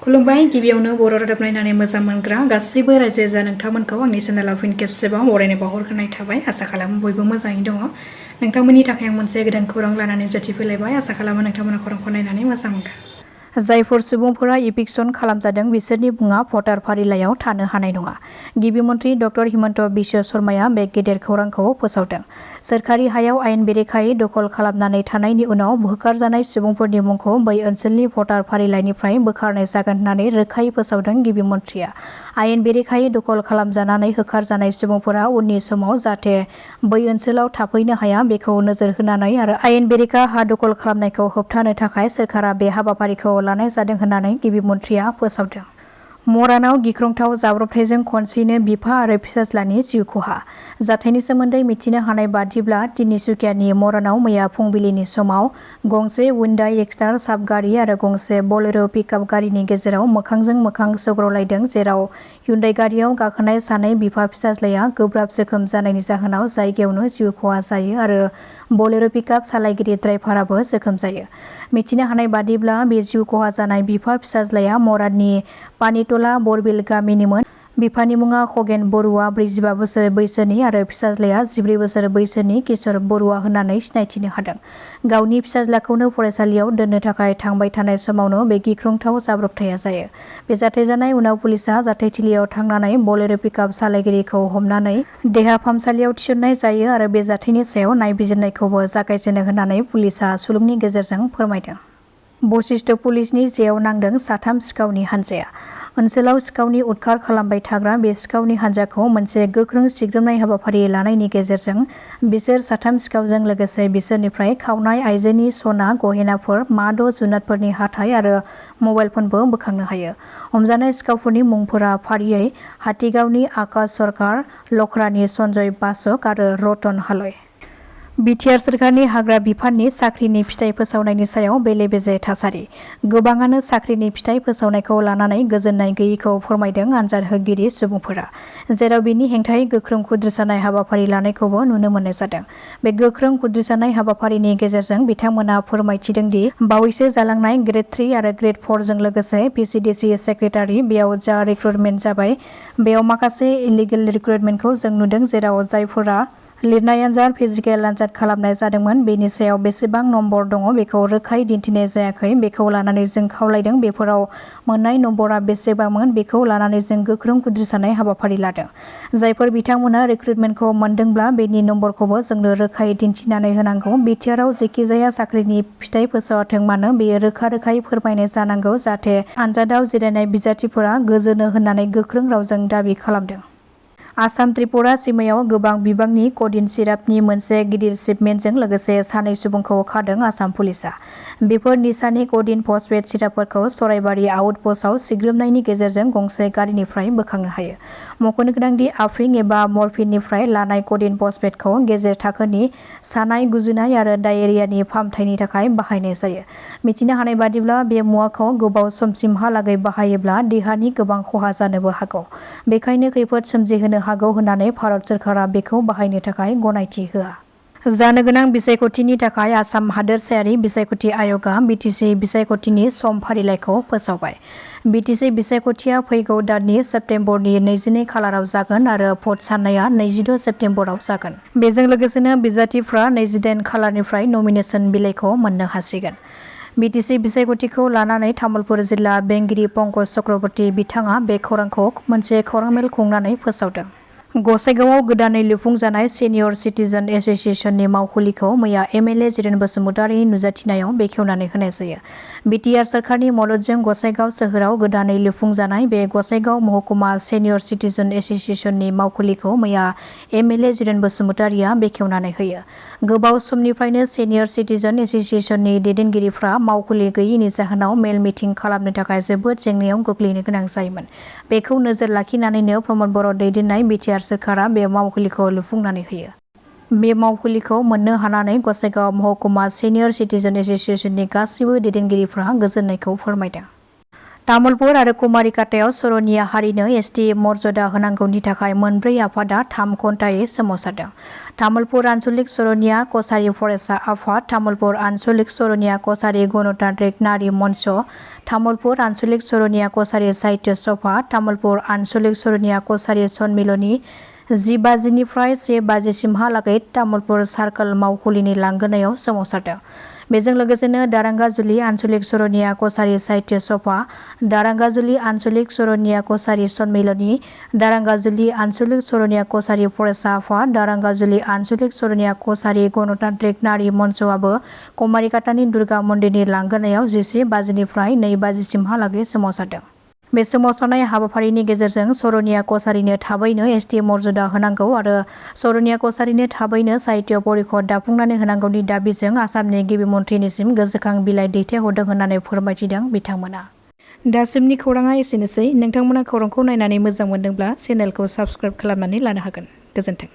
खुलुमबाय गिबियावनो बर' रादाब नायनानै मोजां मोनग्रा गासैबो रायजो राजा नोंथांमोनखौ आंनि चेनेलाव फिन खेबसेबाव बरायनाय बावहरग्रोनाय थाबाय। आसा खालामो बयबो मोजाङै दङ। नोंथांमोननि थाखाय आं मोनसे गोदान खौरां लानानै नुजाथिफैलायबाय। आसा खालामो नोंथांमोना खौरांखौ नायनानै मोजां मोनगोन। जायफोर सुबुंफोरा इभिक्सन खालामजादों बिसोरनि मुङा भटार फारिलाइयाव थानो हानाय नङा। गिबि मन्त्रि डक्टर हिमन्त बिश्व शर्माया बे गेदेर खौरांखौ फोसावदों। सोरखारि हायाव आयेन बेरेखायै दखल खालामनानै थानायनि उनाव होखारजानाय सुबुंफोरनि मुंखौ बै ओनसोलनि भटार फारिलाइनिफ्राय बोखारनाय जागोन होननानै रोखायै फोसावदों गिबि मन्थ्रिया। आयेन बेरेखायै दखल खालामजानानै होखारजानाय सुबुंफोरा उननि समाव जाहाथे बै ओनसोलाव थाफैनो हाया बेखौ नोजोर होनानै आरो आयेन बेरेखा हा दखल खालामनायखौ होबथानो थाखाय सोरखारा बे हाबाफारिखौ लानाय जादों होननानै गिबि मन्थ्रिया फोसावदों। मरानाव गिख्रंथाव जाब्रबथायजों खनसेयैनो बिफा आरो फिसाज्लानि जिउ खहा। जाथायनि सोमोन्दै मिथिनो हानाय बादिब्ला तिनिसुकियानि मरानाव मैया फुंबिलिनि समाव गंसे हुन्डाइ एक्सटार साब गारि आरो गंसे बलेर' पिकआप गारिनि गेजेराव मोखांजों मोखां सौग्रावलायदों, जेराव हुन्डाइ गारियाव गाखोनाय सानै बिफा फिसाज्लाया गोब्राब जोखोम जानायनि जाहोनाव जायगायावनो जिउ खहा जायो आरो बलेर' पिकआप सालायगिरि ड्राइभाराबो जोखोम जायो। मिथिनो हानाय बादिब्ला बे जिउ खहा जानाय बिफा फिसाज्लाया मराननि पानितला बरबिल गामिनिमोन। बिफानि मुङा खगेन बरुवा 45 बोसोर बैसोनि आरो फिसाज्लाया 14 बोसोर बैसोनि किशोर बरुवा होननानै सिनायथिनो हादों। गावनि फिसाज्लाखौनो फरायसालियाव दोननो थाखाय थांबाय थानाय समावनो बे गिख्रंथाव जाब्रबथाया जायो। बे जाथाय जानाय उनाव पुलिसा जाथायथिलियाव थांनानै बलेर' पिकआप सालायगिरिखौ हमनानै देहा फाहामसालियाव थिसननाय जायो आरो बे जाथायनि सायाव नायबिजिरनायखौबो जागायजेनो होननानै पुलिसा सुलुंनि गेजेरजों फोरमायदों। बशिष्ट पुलिसनि जेयाव नांदों 3 सिखावनि हानजाया। ओनसोलाव सिखावनि उदखार खालामबाय थाग्रा बे सिखावनि हानजाखौ मोनसे गोख्रों सिग्रोमनाय हाबाफारि लानायनि गेजेरजों बिसोर 3 सिखावजों लोगोसे बिसोरनिफ्राय खावनाय आइजोनि सना गहेनाफोर, माद' जुनादफोरनि हाथाय आरो मबाइल फनबो बोखांनो हायो। हमजानाय सिखावफोरनि मुंफोरा फारियै हाथिगावनि आकाश सरकार, लखरानि सन्जय बासक आरो रतन हालय। BTR सोरखारनि हाग्रा बिफाननि साख्रिनि फिथाइ फोसावनायनि सायाव बेले-बेजे थासारि। गोबाङानो साख्रिनि फिथाइ फोसावनायखौ लानानै गोजोननाय गैयैखौ फोरमायदों आनजाद होगिरि सुबुंफोरा, जेराव बेनि हेंथायै गोख्रों खुद्रिसानाय हाबाफारि लानायखौबो नुनो मोननाय जादों। बे गोख्रों खुद्रिसानाय हाबाफारिनि गेजेरजों बिथांमोना फोरमायथिदों दि बावैसो जालांनाय ग्रेड 3 आरो ग्रेड 4 जों लोगोसे PCDC सेक्रेटारि बेयाव जा रिक्रुटमेन्ट जाबाय, बेयाव माखासे इलिगेल रिक्रुटमेन्टखौ जों नुदों, जेराव जायफोरा लिरनाय आनजाद, फिजिकेल आनजाद खालामनाय जादोंमोन बेनि सायाव बेसेबां नम्बर दङ बेखौ रोखायै दिन्थिनाय जायाखै। बेखौ लानानै जों खावलायदों। बेफोराव मोननाय नम्बरा बेसेबांमोन बेखौ लानानै जों गोख्रों खुद्रिसानाय हाबाफारि लादों। जायफोर बिथांमोना रिक्रुटमेन्टखौ मोनदोंब्ला बेनि नम्बरखौबो जोंनो रोखायै दिन्थिनानै होनांगौ। BTRआव जेखिजाया साख्रिनि फिथाइ फोसावाथों मानो बेयो रोखा-रोखायै फोरमायनाय जानांगौ, जाहाथे आनजादाव जिरायनाय बिजाथिफोरा गोजोनो होननानै गोख्रों रावजों दाबि खालामदों। आसाम त्रिपुरा सीमायाव गोबां बिबांनि क'डिन सिरापनि मोनसे गिदिर शिपमेन्टजों लोगोसे 2 सुबुंखौ खादों आसाम पुलिसा। बेफोर निसानि क'डिन फस्फेट सिरापफोरखौ सराइबारि आउटपस्टआव सिग्रोमनायनि गेजेरजों गंसे गारिनिफ्राय बोखांनो हायो। मख'नो गोनांदि आफिं एबा मर्फिननिफ्राय लानाय क'डिन फस्फेटखौ गेजेर थाखोनि सानाय, गुजुनाय आरो डायेरियानि फाहामथायनि थाखाय बाहायनाय जायो। मिथिनो हानाय बादिब्ला बे मुवाखौ गोबाव समसिमहालागै बाहायोब्ला देहानि गोबां खहा जानोबो हागौ। बेखायनो खैफोद सोमजिहोनो हागौ होननानै भारत सोरखारा बेखौ बाहायनो थाखाय गनायथि होआ। जानो गोनां बिसायख'थिनि थाखाय आसाम हादोरसायारि बिसायख'थि आय'गआ BTC बिसायख'थिनि सम फारिलाइखौ फोसावबाय। BTC बिसायख'थिया फैगौ दाननि सेप्तेम्बरनि 22 खालाराव जागोन आरो भट साननाया 26 सेप्तेम्बराव जागोन। बेजों लोगोसेनो बिजाथिफ्रा 28 खालारनिफ्राय नमिनेसन बिलाइखौ मोननो हासिगोन। BTC बिसायख'थिखौ लानानै तामुलपुर जिल्ला बेंगिरि पंकज चक्रवर्ती बिथाङा बे खौरांखौ मोनसे खौरां मेल खुंनानै फोसावदों। गसाइगावआव गोदानै लुफुंजानाय सिनियर सिटिजेन एस'सिएशननि मावखुलिखौ मैया MLA जिरेन बसुमतारिनि नुजाथिनायाव बेखेवनानै होनाय जायो। BTR सोरखारनि मददजों गसाइगाव सोहोराव गोदानै लुफुंजानाय बे गसाइगाव महकुमा सिनियर सिटिजेन एस'सिएशननि मावखुलिखौ मैया MLA जिरेन बसुमतारिया बेखेवनानै होयो। गोबाव समनिफ्रायनो सिनियर सिटिजेन एस'सिएशननि दैदेनगिरिफ्रा मावखुलि गैयैनि जाहोनाव मेल मिटिं खालामनो थाखाय जोबोद जेंनायाव गोग्लैनो गोनां जायोमोन। बेखौ नोजोर लाखिनानैनो प्रमद बर' दैदेननाय BTR सोरखारा बे मावखुलिखौ लुफुंनानै होयो। बे मावखुलिखौ मोननो हानानै गसाइगाव महकुमा सिनियर सिटिजेन एस'सिएशननि गासिबो दैदेनगिरिफ्रा गोजोननायखौ फोरमायदों। तामुलपुर आरो कुमारिकाटायाव सरनिया हारिनो एसटि मर्यादा होनांगौनि थाखाय मोनब्रै आफादा 3 घन्टायै सोमावसारदों। तामुलपुर आन्चलिक सरनिया कसारी फरायसा आफाद, तामुलपुर आन्चलिक सरनिया कसारी गणतान्त्रिक नारी मञ्च, तामुलपुर आन्चलिक सरनिया कसारी साहित्य सभा, तामुलपुर आन्चलिक सरनिया कसारी सन्मिलनी 10 बाजिनिफ्राय 1 बाजिसिमहालागै तामुलपुर सार्कोल मावखुलिनि लांगोनायाव सोमावसारदों। बेजों लोगोसेनो दारांगाजुलि आन्चलिक सरनिया कसारी साहित्य सभा, दारांगाजुलि आन्चलिक सरनिया कसारी सन्मिलनी, दारांगाजुलि आन्चलिक सरनिया कसारी फरायसा आफाद, दारांगाजुलि आन्चलिक सरनिया कसारी गणतान्त्रिक नारी मञ्चआबो कुमारिकाटानि दुर्गा मन्दिरनि लांगोनायाव 11 बाजिनिफ्राय 2 बाजिसिमहालागै सोमावसारदों। बे सोमावसारनाय हाबाफारिनि गेजेरजों सरनिया कसारीनो थाबैनो एसटि मर्यादा होनांगौ आरो सरनिया कसारीनो थाबैनो साहित्य परिषद दाफुंनानै होनांगौनि दाबिजों आसामनि गिबि मन्थ्रिनिसिम गोसोखां बिलाइ दैथायहरदों होननानै फोरमायथिदों बिथांमोना। दासिमनि खौराङा एसेनोसै। नोंथांमोना खौरांखौ नायनानै मोजां मोनदोंब्ला चेनेलखौ साबस्क्राइब खालामनानै लानो हागोन। गोजोन्थों।